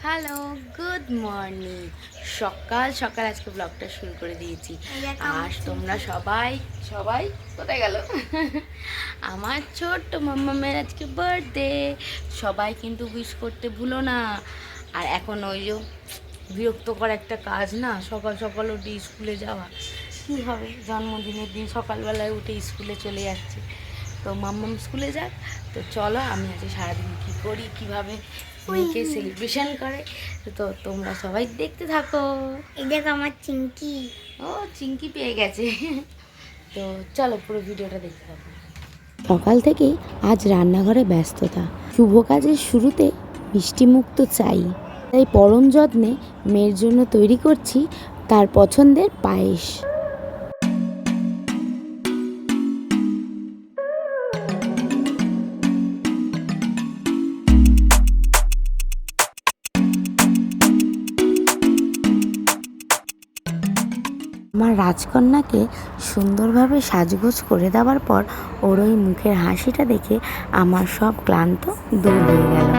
Hello, good morning. সকাল সকাল আজকে ব্লগটা শুরু করে দিয়েছি। আর তোমরা সবাই সবাই কোথায় গেল? আমার ছোট্ট মাম্মামের আজকে বার্থডে। সবাই কিন্তু উইশ করতে ভুলো না। আর এখন ওই যে বিরক্তকর একটা কাজ না, সকাল সকাল উঠে স্কুলে যাওয়া। কী হবে, জন্মদিনের দিন সকালবেলায় উঠে স্কুলে চলে যাচ্ছে। তো মাম্মাম স্কুলে যাক। তো চলো আমি আজকে সারাদিন কী করি, কীভাবে মেয়েকে সেলিব্রেশন করে, তো তোমরা সবাই দেখতে থাকো। এই দেখো আমার চিংকি। ও চিংকি পেয়ে গেছে। তো চলো পুরো ভিডিওটা দেখতে থাকো। সকাল থেকে আজ রান্নাঘরে ব্যস্ততা। শুভ কাজের শুরুতে মিষ্টি মুখ তো চাই, তাই পরম যত্নে মেয়ের জন্য তৈরি করছি তার পছন্দের পায়েস। আমার রাজকন্যাকে সুন্দরভাবে সাজগোজ করে দেওয়ার পর ওর ওই মুখের হাসিটা দেখে আমার সব ক্লান্ত দূর হয়ে গেল।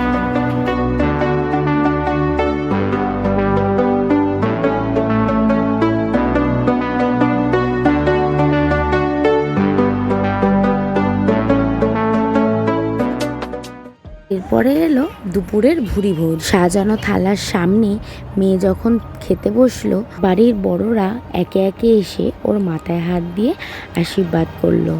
এরপরে এলো দুপুরের ভুরি ভোজ। সাজানো থালার সামনে মেয়ে যখন খেতে বসলো, বাড়ির বড়রা একে একে এসে ওর মাথায় হাত দিয়ে আশীর্বাদ করলো।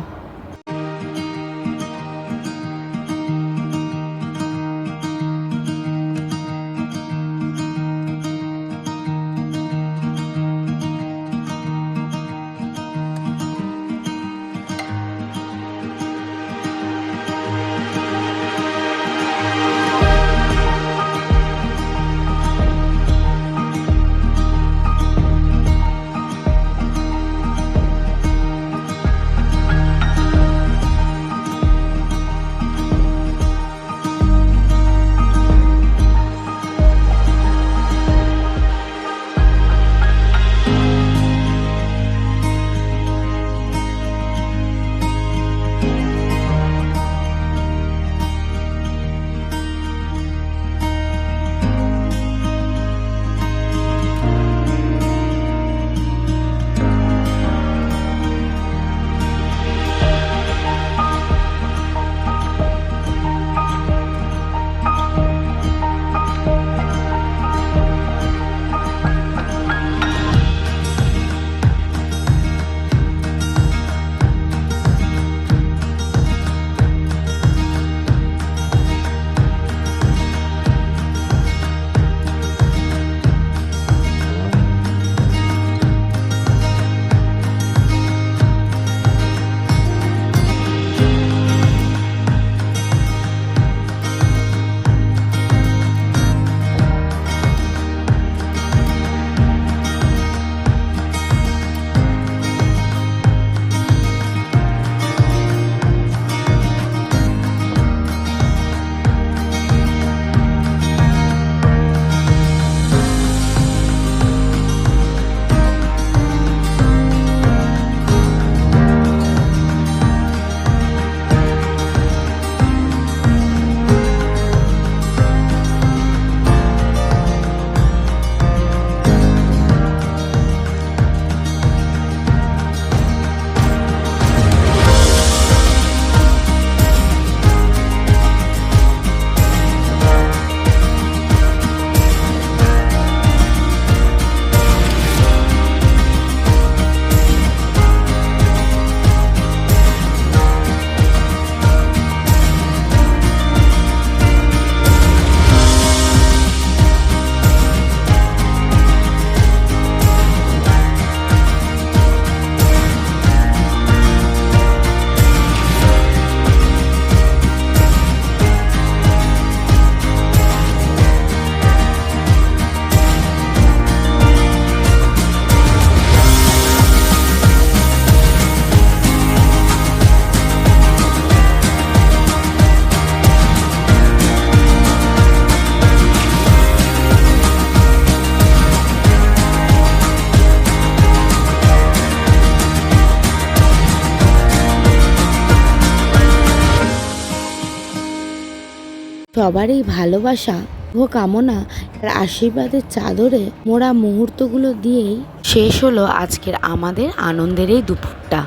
সবারই ভালোবাসা ও কামনা আর আশীর্বাদের চাদরে মোরা মুহূর্তগুলো দিয়েই শেষ হলো আজকের আমাদের আনন্দের এই দুপুরটা।